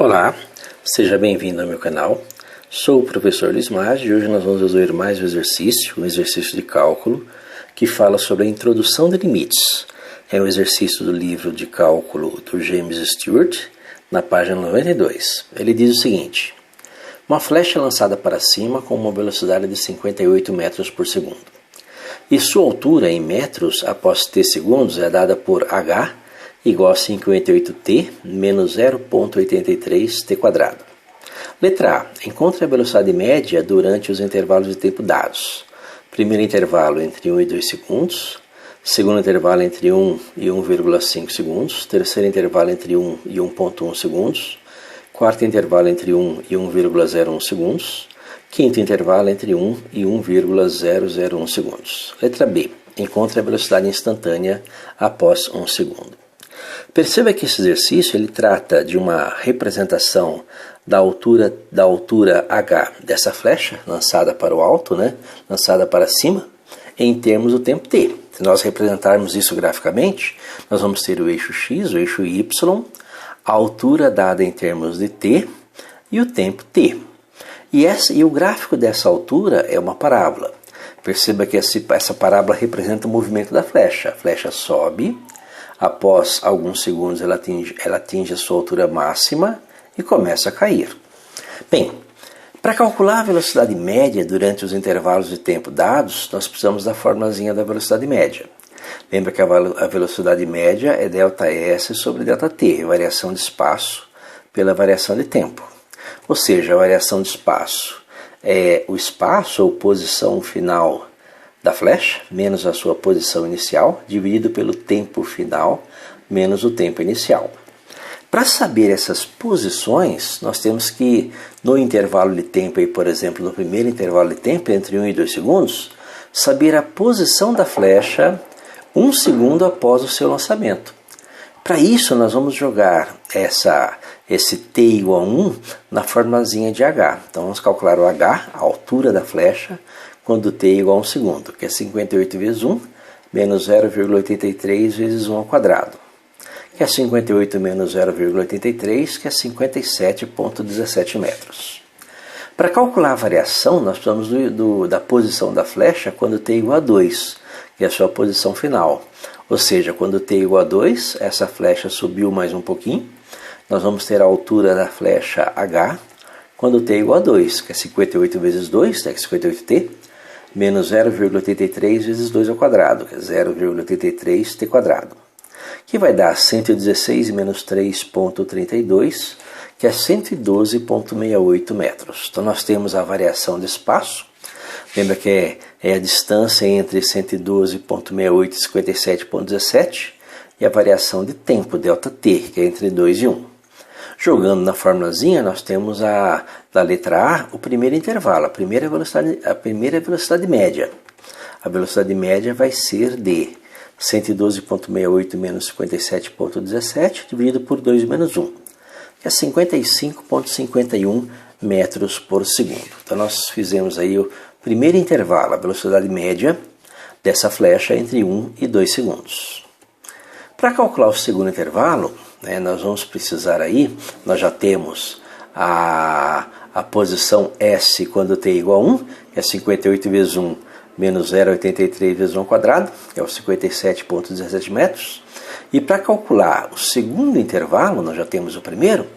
Olá, seja bem-vindo ao meu canal. Sou o professor Luiz Maggi e hoje nós vamos resolver mais um exercício de cálculo que fala sobre a introdução de limites. É um exercício do livro de cálculo do James Stewart, na página 92. Ele diz o seguinte: uma flecha lançada para cima com uma velocidade de 58 metros por segundo. E sua altura em metros após t segundos é dada por h igual a 58t menos 0,83t quadrado. Letra A. Encontre a velocidade média durante os intervalos de tempo dados. Primeiro intervalo entre 1 e 2 segundos. Segundo intervalo entre 1 e 1,5 segundos. Terceiro intervalo entre 1 e 1,1 segundos. Quarto intervalo entre 1 e 1,01 segundos. Quinto intervalo entre 1 e 1,001 segundos. Letra B. Encontre a velocidade instantânea após 1 segundo. Perceba que esse exercício ele trata de uma representação da altura h dessa flecha lançada para o alto, lançada para cima, em termos do tempo t. Se nós representarmos isso graficamente, nós vamos ter o eixo x, o eixo y, a altura dada em termos de t e o tempo t. E o gráfico dessa altura é uma parábola. Perceba que essa parábola representa o movimento da flecha. A flecha sobe. Após alguns segundos ela atinge a sua altura máxima e começa a cair. Bem, para calcular a velocidade média durante os intervalos de tempo dados, nós precisamos da formulazinha da velocidade média. Lembra que a velocidade média é ΔS sobre ΔT, variação de espaço pela variação de tempo. Ou seja, a variação de espaço é o espaço ou posição final da flecha, menos a sua posição inicial, dividido pelo tempo final, menos o tempo inicial. Para saber essas posições, nós temos que, no intervalo de tempo, por exemplo, no primeiro intervalo de tempo, entre 1 e 2 segundos, saber a posição da flecha 1 segundo após o seu lançamento. Para isso, nós vamos jogar esse t igual a 1 na formulazinha de h. Então, vamos calcular o h, a altura da flecha, quando t é igual a 1 segundo, que é 58 vezes 1, menos 0,83 vezes 1 ao quadrado, que é 58 menos 0,83, que é 57,17 metros. Para calcular a variação, nós precisamos da posição da flecha quando t é igual a 2, que é a sua posição final. Ou seja, quando t é igual a 2, essa flecha subiu mais um pouquinho, nós vamos ter a altura da flecha h, quando t é igual a 2, que é 58 vezes 2, que é 58t, menos 0,83 vezes 2 ao quadrado, que é 0,83t quadrado, que vai dar 116 menos 3,32, que é 112,68 metros. Então nós temos a variação de espaço, lembra que é a distância entre 112,68 e 57,17, e a variação de tempo, ΔT, que é entre 2 e 1. Jogando na formulazinha, nós temos da letra A o primeiro intervalo, a primeira velocidade média. A velocidade média vai ser de 112,68 menos 57,17 dividido por 2 menos 1, que é 55,51 metros por segundo. Então nós fizemos aí o primeiro intervalo, a velocidade média dessa flecha entre 1 e 2 segundos. Para calcular o segundo intervalo, nós vamos precisar aí, nós já temos a posição S quando t é igual a 1, que é 58 vezes 1 menos 0,83 vezes 1 ao quadrado, que é os 57,17 metros. E para calcular o segundo intervalo, nós já temos o primeiro,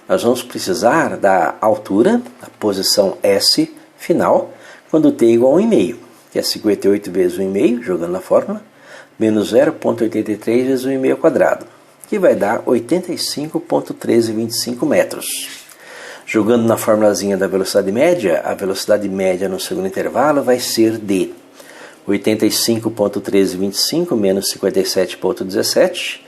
nós vamos precisar da altura, a posição S final, quando t é igual a 1,5, que é 58 vezes 1,5, jogando na fórmula, menos 0,83 vezes 1,5 ao quadrado, que vai dar 85,1325 metros. Jogando na formulazinha da velocidade média, a velocidade média no segundo intervalo vai ser de 85,1325 menos 57,17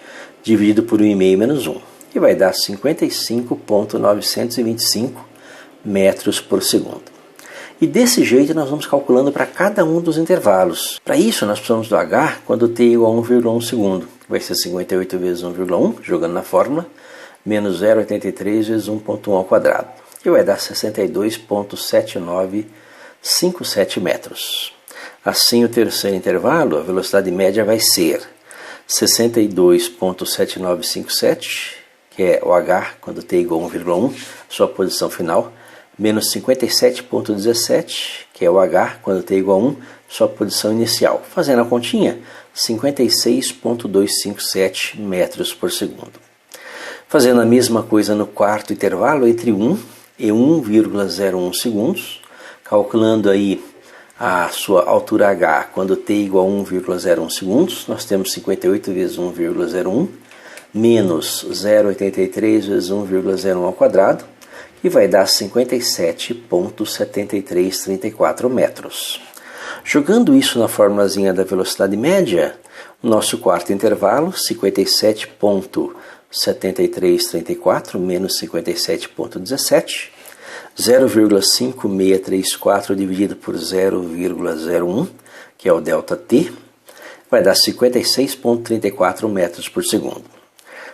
dividido por 1,5 menos 1, que vai dar 55,925 metros por segundo. E desse jeito nós vamos calculando para cada um dos intervalos. Para isso nós precisamos do h quando t é igual a 1,1 segundo, que vai ser 58 vezes 1,1, jogando na fórmula, menos 0,83 vezes 1,1 ao quadrado, que vai dar 62,7957 metros. Assim, o terceiro intervalo, a velocidade média vai ser 62,7957, que é o H, quando t igual a 1,1, sua posição final, menos 57,17, que é o H, quando t igual a 1, sua posição inicial. Fazendo a continha, 56,257 metros por segundo. Fazendo a mesma coisa no quarto intervalo, entre 1 e 1,01 segundos, calculando aí a sua altura H quando t igual a 1,01 segundos, nós temos 58 vezes 1,01 menos 0,83 vezes 1,01 ao quadrado, que vai dar 57,7334 metros. Jogando isso na formulazinha da velocidade média, o nosso quarto intervalo, 57,7334 menos 57,17, 0,5634 dividido por 0,01, que é o ΔT, vai dar 56,34 metros por segundo.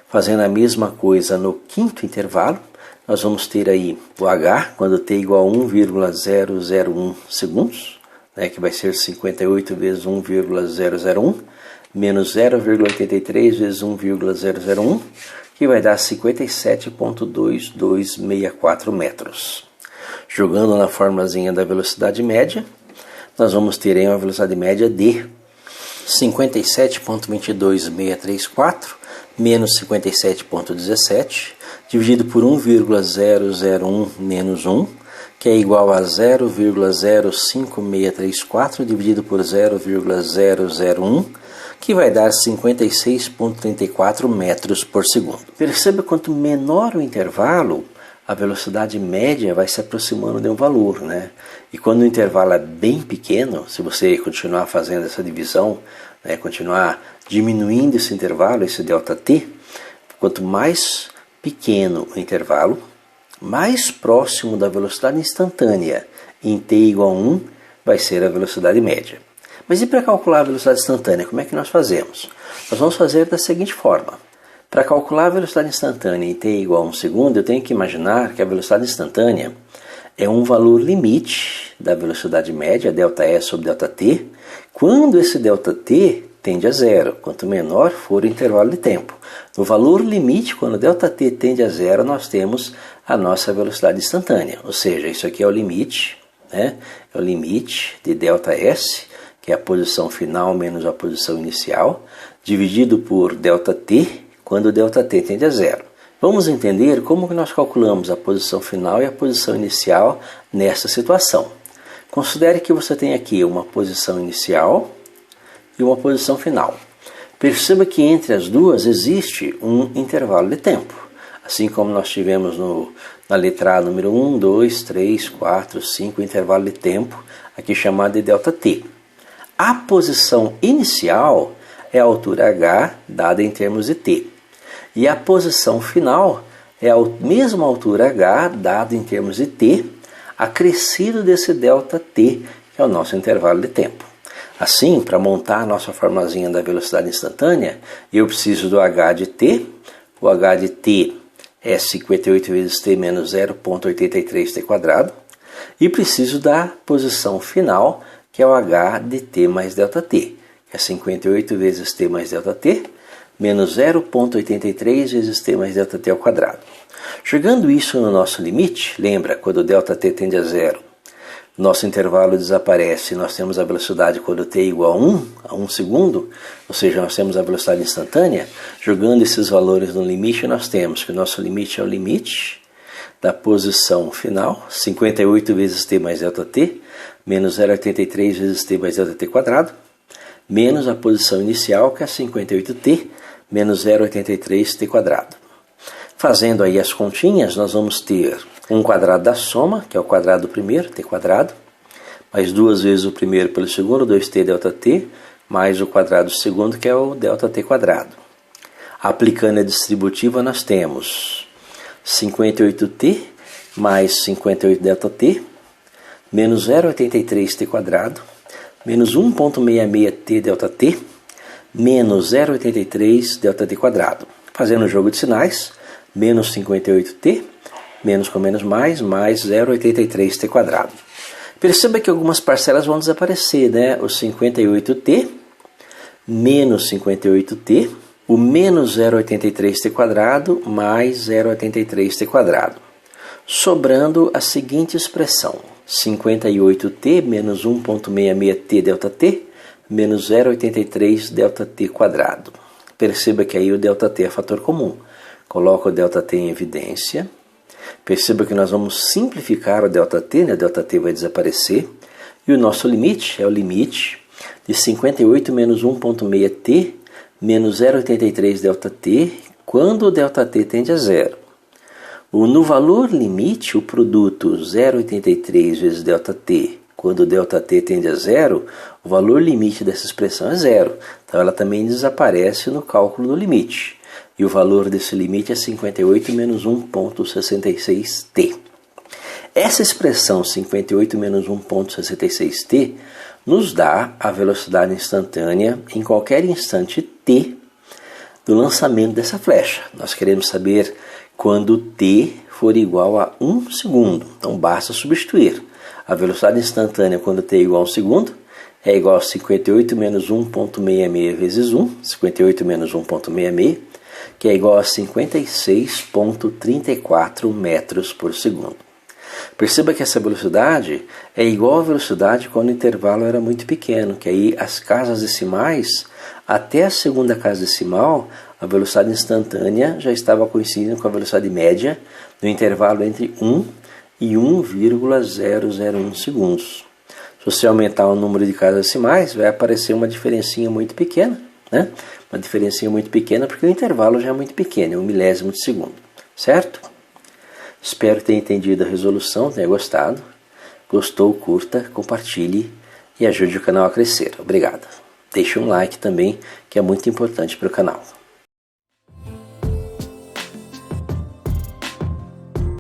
Fazendo a mesma coisa no quinto intervalo, nós vamos ter aí o H, quando t igual a 1,001 segundos, que vai ser 58 vezes 1,001, menos 0,83 vezes 1,001, que vai dar 57,2264 metros. Jogando na formulazinha da velocidade média, nós vamos ter aí uma velocidade média de 57,22634 menos 57,17 dividido por 1,001 menos 1, que é igual a 0,05634 dividido por 0,001, que vai dar 56,34 metros por segundo. Perceba quanto menor o intervalo, a velocidade média vai se aproximando de um valor, E quando o intervalo é bem pequeno, se você continuar fazendo essa divisão, continuar diminuindo esse intervalo, esse ΔT, quanto mais pequeno o intervalo, mais próximo da velocidade instantânea em t igual a 1 vai ser a velocidade média. Mas e para calcular a velocidade instantânea, como é que nós fazemos? Nós vamos fazer da seguinte forma. Para calcular a velocidade instantânea em t igual a 1 segundo, eu tenho que imaginar que a velocidade instantânea é um valor limite da velocidade média, ΔS sobre ΔT, quando esse ΔT tende a zero, quanto menor for o intervalo de tempo. No valor limite, quando ΔT tende a zero, nós temos a nossa velocidade instantânea, ou seja, isso aqui é o limite, É o limite de ΔS, que é a posição final menos a posição inicial, dividido por ΔT, quando ΔT tende a zero. Vamos entender como que nós calculamos a posição final e a posição inicial nessa situação. Considere que você tem aqui uma posição inicial e uma posição final. Perceba que entre as duas existe um intervalo de tempo, assim como nós tivemos na letra A número 1, 2, 3, 4, 5, intervalo de tempo, aqui chamado de ΔT. A posição inicial é a altura H dada em termos de t. E a posição final é a mesma altura H dada em termos de t, acrescido desse ΔT, que é o nosso intervalo de tempo. Assim, para montar a nossa formulazinha da velocidade instantânea, eu preciso do H de t. O H de t é 58 vezes t menos 0,83t quadrado. E preciso da posição final, que é o H de t mais ΔT, que é 58 vezes t mais ΔT, menos 0,83 vezes t mais ΔT ao quadrado. Jogando isso no nosso limite, lembra, quando o ΔT tende a zero, nosso intervalo desaparece, nós temos a velocidade quando t é igual a 1 segundo, ou seja, nós temos a velocidade instantânea. Jogando esses valores no limite, nós temos que o nosso limite é o limite da posição final, 58 vezes t mais ΔT, menos 0,83 vezes t mais ΔT quadrado, menos a posição inicial, que é 58t, menos 0,83t quadrado. Fazendo aí as continhas, nós vamos ter um quadrado da soma, que é o quadrado do primeiro, t quadrado, mais duas vezes o primeiro pelo segundo, 2t ΔT, mais o quadrado do segundo, que é o ΔT quadrado. Aplicando a distributiva, nós temos 58t mais 58 ΔT, menos 0,83t quadrado, menos 1,66t ΔT, menos 0,83 ΔT quadrado. Fazendo o jogo de sinais, menos 58t, menos com menos mais 0,83t quadrado. Perceba que algumas parcelas vão desaparecer, O 58t, menos 58t, o menos 0,83t² mais 0,83t², sobrando a seguinte expressão: 58t menos 1,66t ΔT menos 0,83 ΔT². Perceba que aí o ΔT é fator comum. Coloco o ΔT em evidência. Perceba que nós vamos simplificar o ΔT, né? O ΔT vai desaparecer. E o nosso limite é o limite de 58 menos 1,6t menos 0,83 ΔT, quando o ΔT tende a zero. No valor limite, o produto 0,83 vezes ΔT, quando o ΔT tende a zero, o valor limite dessa expressão é zero. Então ela também desaparece no cálculo do limite. E o valor desse limite é 58 menos 1,66t. Essa expressão 58 menos 1,66t nos dá a velocidade instantânea em qualquer instante t do lançamento dessa flecha. Nós queremos saber quando t for igual a 1 segundo. Então basta substituir. A velocidade instantânea quando t é igual a 1 segundo é igual a 58 menos 1,66 vezes 1, 58 menos 1,66, que é igual a 56,34 metros por segundo. Perceba que essa velocidade é igual à velocidade quando o intervalo era muito pequeno, que aí as casas decimais, até a segunda casa decimal, a velocidade instantânea já estava coincidindo com a velocidade média no intervalo entre 1 e 1,001 segundos. Se você aumentar o número de casas decimais, vai aparecer uma diferencinha muito pequena, né? Uma diferencinha muito pequena porque o intervalo já é muito pequeno, é 1 milésimo de segundo, certo? Espero que tenha entendido a resolução, tenha gostado. Gostou, curta, compartilhe e ajude o canal a crescer. Obrigado. Deixe um like também, que é muito importante para o canal.